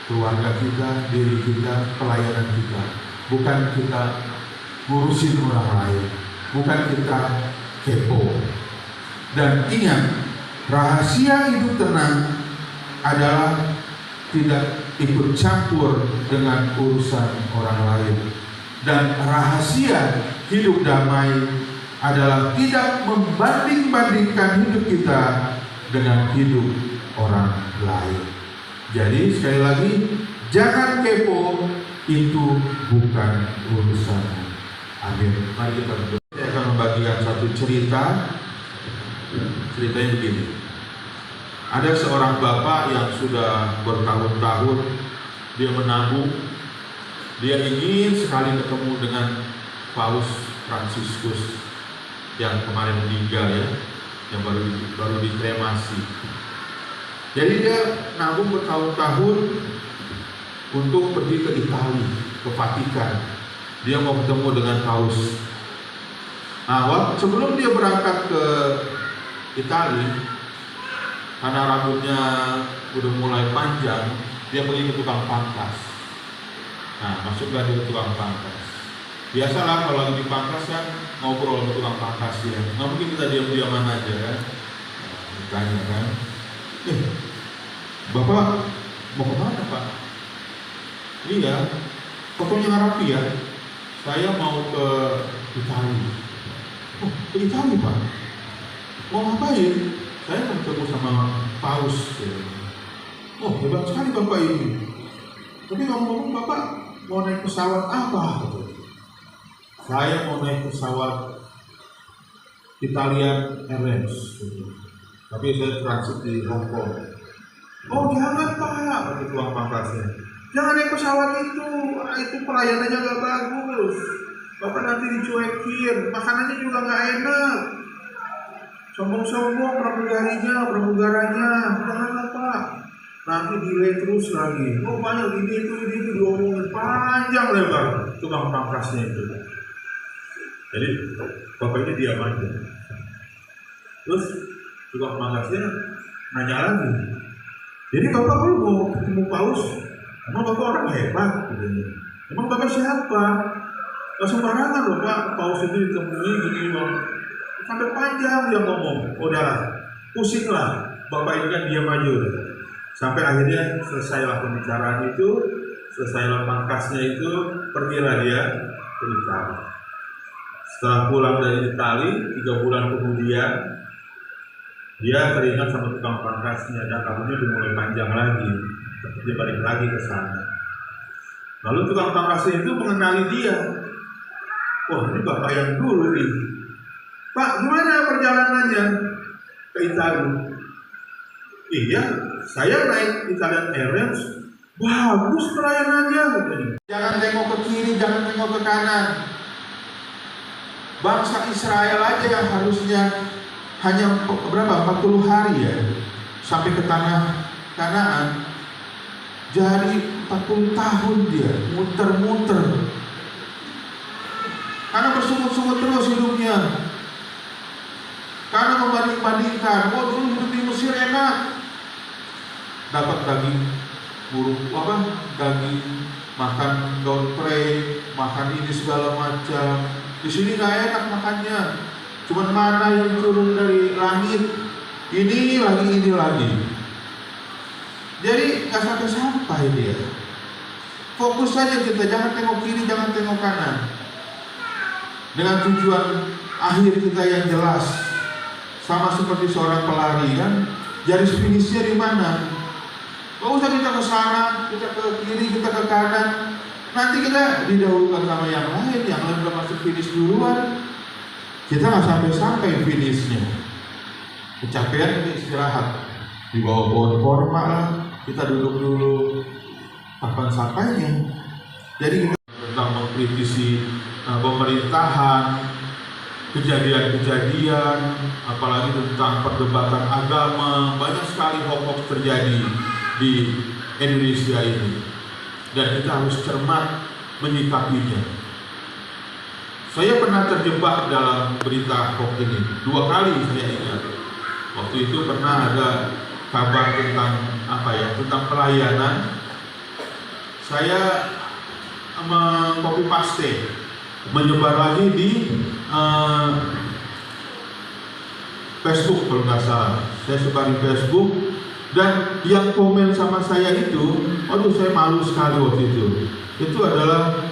keluarga kita, diri kita, pelayanan kita. Bukan kita ngurusin orang lain, bukan kita kepo. Dan ingat, rahasia hidup tenang adalah tidak ikut campur dengan urusan orang lain. Dan rahasia hidup damai adalah tidak membanding-bandingkan hidup kita dengan hidup orang lain. Jadi sekali lagi, jangan kepo, itu bukan urusan. Amin. Mari kita berdoa. Saya akan membagikan satu cerita. Ceritanya begini. Ada seorang bapak yang sudah bertahun-tahun dia menabung. Dia ingin sekali ketemu dengan Paus Fransiskus yang kemarin meninggal ya, yang baru dikremasi. Jadi dia nabung bertahun-tahun untuk pergi ke Italia, ke Vatikan. Dia mau ketemu dengan Paus. Nah, sebelum dia berangkat ke Italia, karena rambutnya udah mulai panjang, dia pergi ke tukang pangkas. Nah, masuklah dia ke tukang pangkas. Biasalah kalau lagi dipangkas kan ngobrol sama tukang pangkas ya. Nggak mungkin kita diam-diaman aja kan. Ditanya kan, Bapak mau kemana Pak? Iya, fotonya rapi ya. Saya mau ke Italia. Oh, ke Italia Pak? Mau ngapain? Saya mau ketemu sama Paus. Oh, hebat sekali Bapak ini. Tapi ngomong-ngomong Bapak mau naik pesawat apa? Saya mau naik pesawat Italian Airlines. Tapi saya transit di Hong Kong. Oh jangan Pak, kata tukang pangkasnya. Jangan naik pesawat itu pelayanannya gak bagus. Bapak nanti dicuekin, makanannya juga gak enak. Sombong-sombong pramugaranya, jangan Pak. Nanti delay terus lagi. Oh banyak ini itu diomongin panjang lebar tukang pangkasnya itu. Jadi bapak ini diam aja. Terus tukang pangkasnya nanya lagi. Jadi bapak kalau mau ketemu Paus, emang bapak orang hebat? Emang bapak siapa? Gak sembarangan loh Pak, Paus itu ditemui gini bang. Sampai panjang dia ngomong. Udahlah, pusinglah. Bapak ini kan diam aja. Sampai akhirnya selesailah pembicaraan itu, selesailah pangkasnya itu, pergilah dia ke Italia. Setelah pulang dari Italia, 3 bulan kemudian, dia teringat sama tukang pangkasnya dan rambutnya udah mulai panjang lagi. Dia balik lagi ke sana. Lalu tukang pangkasnya itu mengenali dia. Wah, ini bapak yang dulu nih. Pak, gimana perjalanannya ke Italia? Iya, saya naik Italian Airlines. Bagus pelayanannya. Jangan tengok ke kiri, jangan tengok ke kanan. Bangsa Israel aja yang harusnya hanya berapa? 40 hari ya sampai ke tanah Kanaan. Jadi 40 tahun dia muter-muter. Karena bersungut-sungut terus hidupnya. Karena membanding-bandingkan, oh dulu hidup di Mesir enak, dapat daging burung daging, makan daun prei, makan ini segala macam. Di sini nggak enak makannya, cuman mana yang turun dari langit, ini lagi. Jadi nggak sampai dia. Fokus saja kita, jangan tengok kiri, jangan tengok kanan. Dengan tujuan akhir kita yang jelas. Sama seperti seorang pelari kan, garis finishnya di mana? Gak usah kita ke sana, kita ke kiri, kita ke kanan. Nanti kita didahulukan sama yang lain udah masuk finish duluan. Kita nggak sampai finishnya. Kecapean kita istirahat, di bawah pohon korma lah, kita duduk dulu. Kapan sampainya? Jadi kita tentang mengkritisi pemerintahan, kejadian-kejadian, apalagi tentang perdebatan agama, banyak sekali hoax terjadi di Indonesia ini, dan kita harus cermat menyikapinya. Saya pernah terjebak dalam berita hoax ini 2 kali saya ingat. Waktu itu pernah ada kabar tentang tentang pelayanan saya copy paste, menyebar lagi di Facebook kalau nggak salah. Saya sebar di Facebook, dan yang komen sama saya itu, aduh saya malu sekali waktu itu. Itu adalah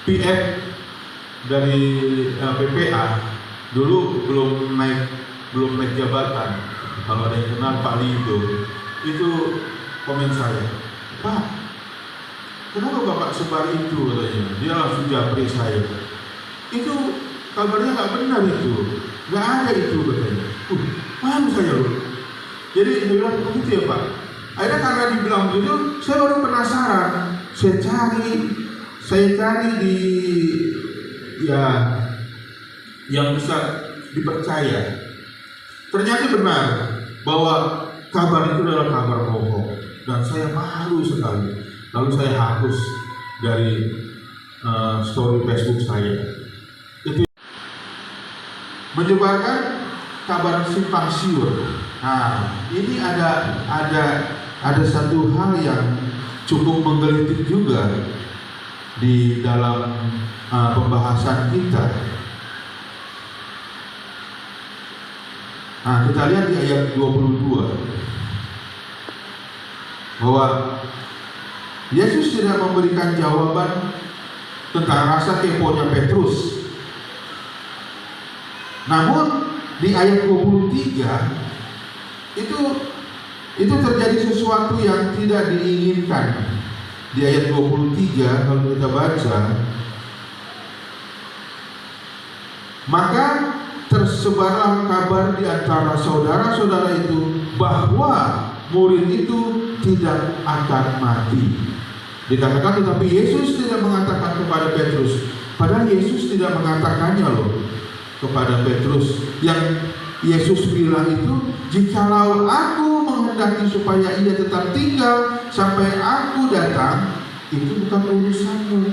PM dari PPA, dulu belum naik jabatan. Kalau ada yang kenal Pak Lido, itu komen saya, Pak, kenapa Bapak sebar itu katanya? Dia langsung japri saya. Itu kabarnya nggak benar itu, nggak ada itu katanya. Paham saya loh. Jadi saya bilang begitu ya Pak. Akhirnya karena dibilang begitu, saya baru penasaran. Saya cari di ya yang bisa dipercaya. Ternyata benar bahwa kabar itu adalah kabar bohong, dan saya malu sekali. Lalu saya hapus dari story Facebook saya. Itu menyebarkan kabar simpang siur. Nah, ini ada satu hal yang cukup menggelitik juga di dalam pembahasan kita. Nah, kita lihat di ayat 22 bahwa Yesus tidak memberikan jawaban tentang rasa keponya Petrus. Namun di ayat 23 itu terjadi sesuatu yang tidak diinginkan. Di ayat 23 kalau kita baca, maka tersebarlah kabar di antara saudara-saudara itu bahwa murid itu tidak akan mati. Dikatakan tetapi Yesus tidak mengatakan kepada Petrus, padahal Yesus tidak mengatakannya loh kepada Petrus. Yang Yesus bilang itu, jikalau aku menghendaki supaya ia tetap tinggal sampai aku datang, itu bukan urusanmu.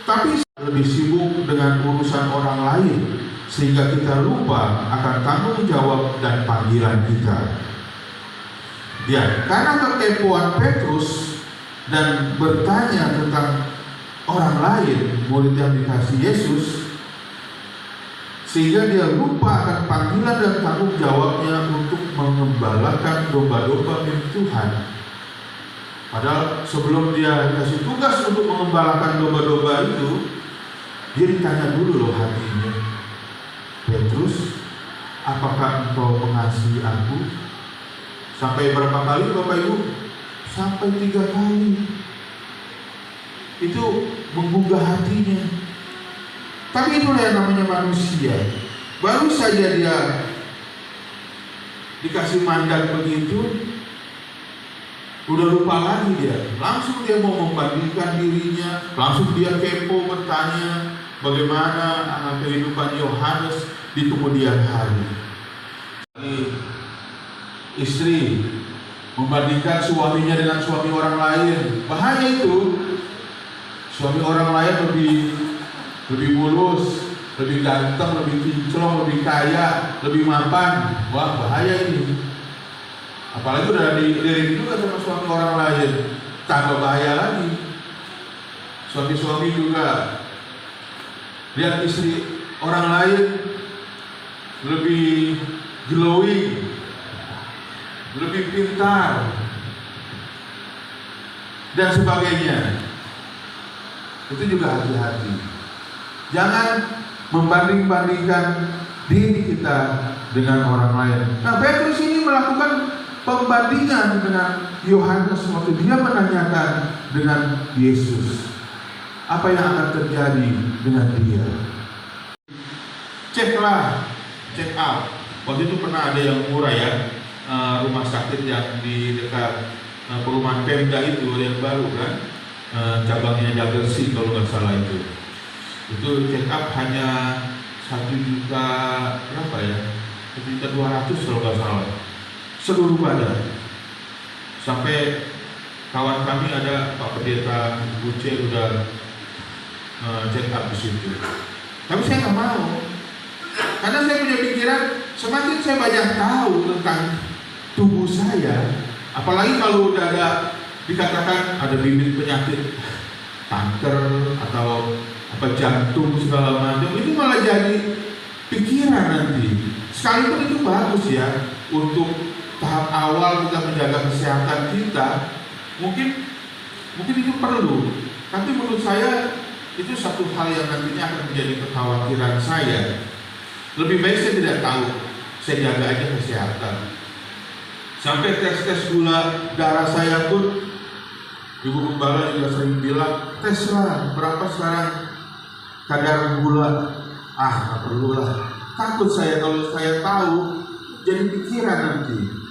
Tapi lebih sibuk dengan urusan orang lain, sehingga kita lupa akan tanggung jawab dan panggilan kita. Ya, karena kekepoan Petrus dan bertanya tentang orang lain, murid yang dikasih Yesus, sehingga dia lupa akan panggilan dan tanggung jawabnya untuk mengembalakan domba-domba milik Tuhan. Padahal sebelum dia dikasih tugas untuk mengembalakan domba-domba itu, dia ditanya dulu loh hatinya, Petrus, apakah engkau mengasihi aku? Sampai berapa kali Bapak Ibu? Sampai 3 kali. Itu menggugah hatinya. Tapi itulah yang namanya manusia. Baru saja dia dikasih mandat begitu, udah lupa lagi dia. Langsung dia mau membandingkan dirinya, langsung dia kepo bertanya bagaimana kehidupan Yohanes di kemudian hari. Istri membandingkan suaminya dengan suami orang lain, bahaya itu. Suami orang lain lebih mulus, lebih ganteng, lebih kinclong, lebih kaya, lebih mapan. Wah, bahaya ini. Apalagi udah dilirik juga sama suami orang lain, tambah bahaya lagi. Suami-suami juga lihat istri orang lain lebih glowing, lebih pintar, dan sebagainya. Itu juga hati-hati. Jangan membanding-bandingkan diri kita dengan orang lain. Nah, Petrus ini melakukan pembandingan dengan Yohanes waktu dia menanyakan dengan Yesus apa yang akan terjadi dengan dia. Ceklah, check out. Waktu itu pernah ada yang murah ya, rumah sakit yang di dekat perumahan Pemda itu yang baru kan, cabangnya Jagersi kalau nggak salah itu check up hanya 1 juta berapa ya, 1.200.000 kalau nggak salah, seluruh badan. Sampai kawan kami ada Pak Pendeta Buce udah check up di situ. Tapi saya nggak mau, karena saya punya pikiran semakin saya banyak tahu tentang tubuh saya, apalagi kalau udah ada dikatakan ada bibit penyakit kanker atau jantung segala macam, itu malah jadi pikiran nanti. Sekalipun itu bagus ya untuk tahap awal kita menjaga kesehatan kita, mungkin itu perlu. Tapi menurut saya itu satu hal yang nantinya akan menjadi kekhawatiran saya. Lebih baik saya tidak tahu, saya jaga aja kesehatan. Sampai tes gula darah saya pun, Ibu Gembala juga sering bilang, tes lah berapa sekarang kadar gula. Nggak perlu lah. Takut saya kalau saya tahu, jadi pikiran nanti.